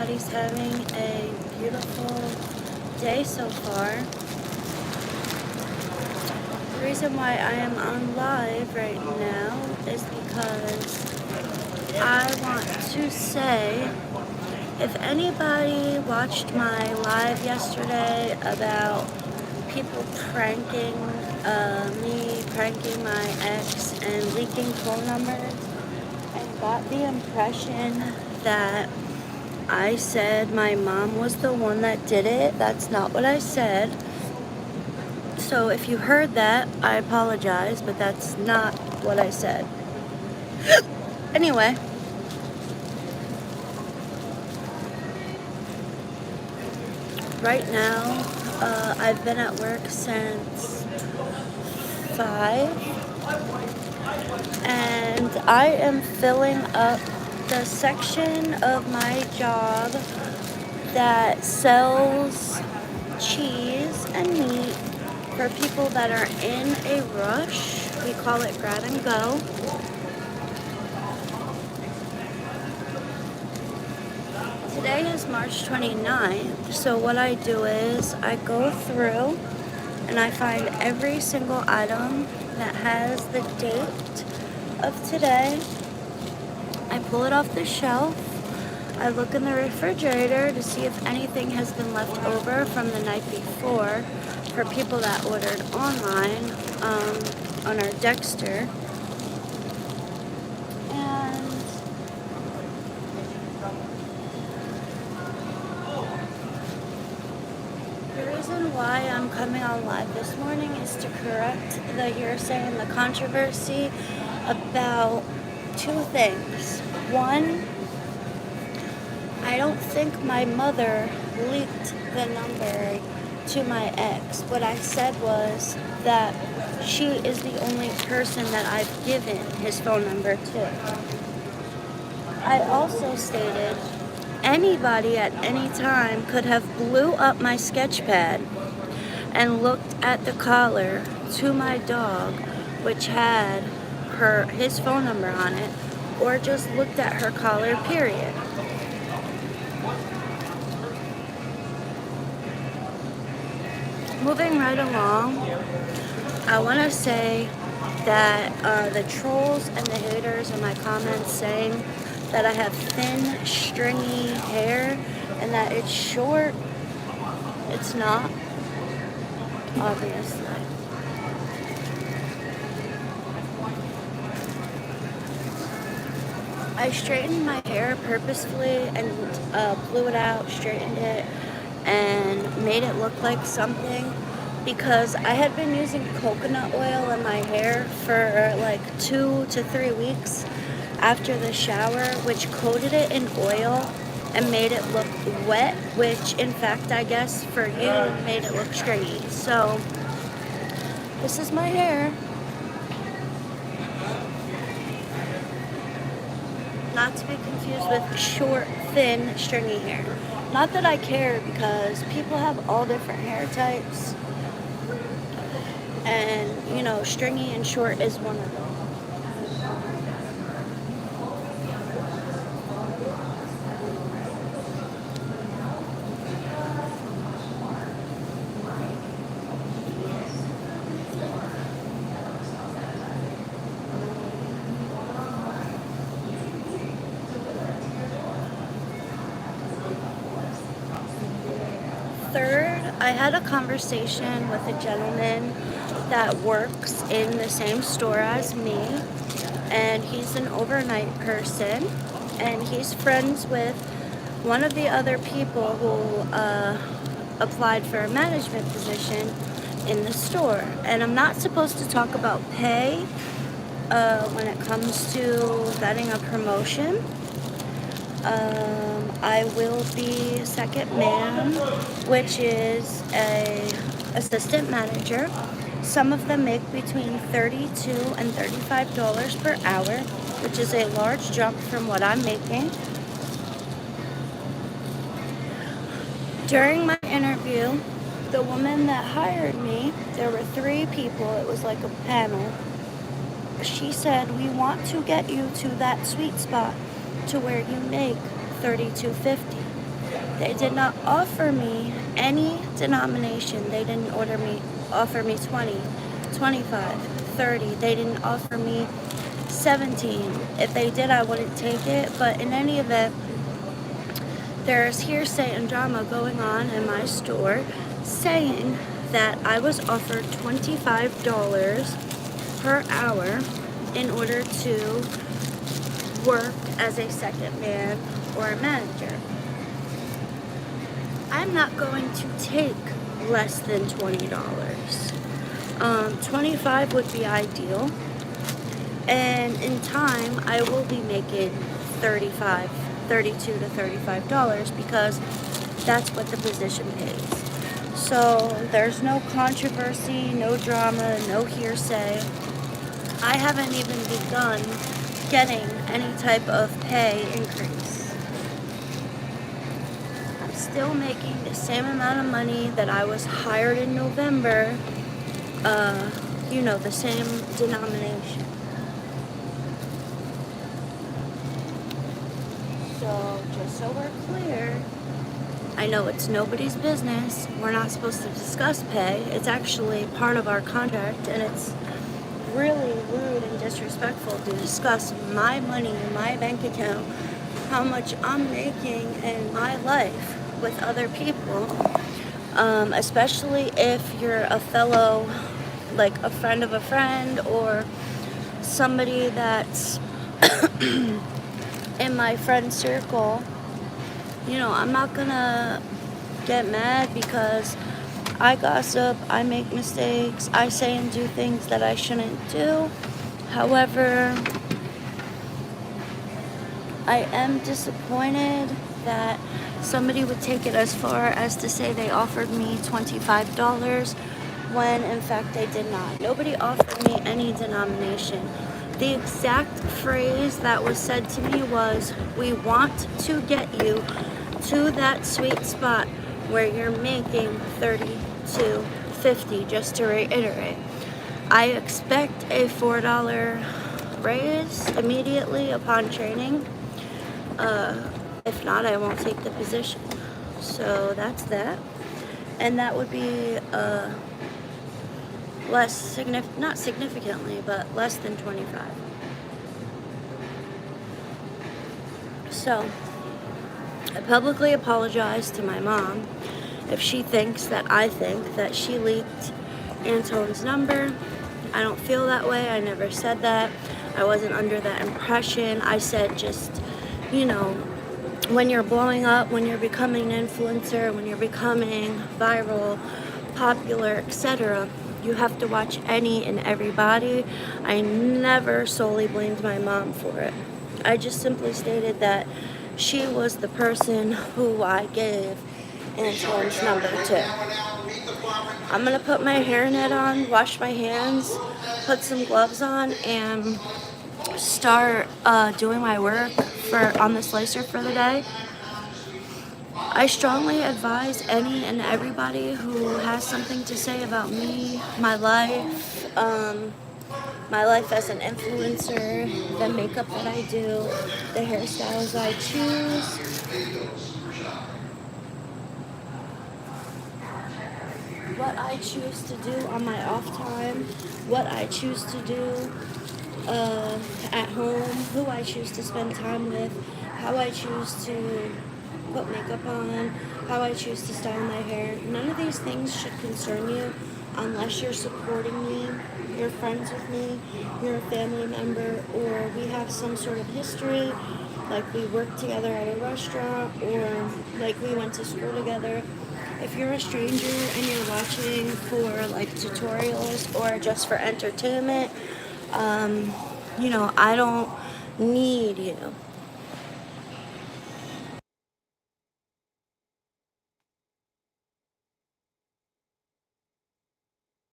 Everybody's having a beautiful day so far. The reason why I am on live right now is because I want to say, if anybody watched my live yesterday about people pranking me, pranking my ex, and leaking phone numbers, and got the impression that I said my mom was the one that did it. That's not what I said. So if you heard that, I apologize, but that's not what I said. Anyway, right now, I've been at work since 5, and I am filling up the section of my job that sells cheese and meat for people that are in a rush. We call it grab and go. Today is March 29th, so what I do is I go through and I find every single item that has the date of today. I pull it off the shelf. I look in the refrigerator to see if anything has been left over from the night before for people that ordered online on our Dexter. And the reason why I'm coming on live this morning is to correct the hearsay and the controversy about two things. One, I don't think my mother leaked the number to my ex. What I said was that she is the only person that I've given his phone number to. I also stated anybody at any time could have blew up my sketch pad and looked at the collar to my dog, which had his phone number on it, or just looked at her collar, period. Moving right along, I want to say that the trolls and the haters in my comments saying that I have thin, stringy hair and that it's short, it's not, obviously. I straightened my hair purposefully and blew it out, straightened it, and made it look like something because I had been using coconut oil in my hair for like 2 to 3 weeks after the shower, which coated it in oil and made it look wet, which in fact I guess for you made it look stringy. So this is my hair. Not to be confused with short, thin, stringy hair. Not that I care because people have all different hair types. And, you know, stringy and short is one of them. Third, I had a conversation with a gentleman that works in the same store as me, and he's an overnight person, and he's friends with one of the other people who applied for a management position in the store. And I'm not supposed to talk about pay when it comes to getting a promotion. I will be second man, which is a assistant manager. Some of them make between $32 and $35 per hour, which is a large jump from what I'm making. During my interview, the woman that hired me, there were 3 people, it was like a panel. She said, we want to get you to that sweet spot to where you make $32.50. They did not offer me any denomination. They didn't offer me 20, 25, 30. They didn't offer me 17. If they did, I wouldn't take it. But in any event, there's hearsay and drama going on in my store saying that I was offered $25 per hour in order to work as a second man or a manager. I'm not going to take less than $20. 25 would be ideal, and in time I will be making $32 to $35 because that's what the position pays. So there's no controversy, no drama, no hearsay. I haven't even begun getting any type of pay increase. I'm still making the same amount of money that I was hired in November, the same denomination. So just so we're clear, I know it's nobody's business. We're not supposed to discuss pay. It's actually part of our contract, and it's really rude and disrespectful to discuss my money, my bank account, how much I'm making in my life with other people, especially if you're a fellow, like a friend of a friend or somebody that's in my friend circle. I'm not gonna get mad because I gossip, I make mistakes, I say and do things that I shouldn't do. However, I am disappointed that somebody would take it as far as to say they offered me $25 when in fact they did not. Nobody offered me any denomination. The exact phrase that was said to me was, "We want to get you to that sweet spot where you're making 30 to 50, just to reiterate. I expect a $4 raise immediately upon training. If not, I won't take the position. So that's that. And that would be not significantly, but less than 25. So I publicly apologize to my mom if she thinks that I think that she leaked Antone's number. I don't feel that way. I never said that. I wasn't under that impression. I said just, when you're blowing up, when you're becoming an influencer, when you're becoming viral, popular, etc., you have to watch any and everybody. I never solely blamed my mom for it. I just simply stated that she was the person who I gave Antoine's number to. I'm gonna put my hairnet on, wash my hands, put some gloves on, and start doing my work on the slicer for the day. I strongly advise any and everybody who has something to say about me, my life as an influencer, the makeup that I do, the hairstyles I choose, what I choose to do on my off time, what I choose to do at home, who I choose to spend time with, how I choose to put makeup on, how I choose to style my hair. None of these things should concern you unless you're supporting me, you're friends with me, you're a family member, or we have some sort of history, like we worked together at a restaurant, or like we went to school together. If you're a stranger and you're watching for like tutorials or just for entertainment, I don't need you.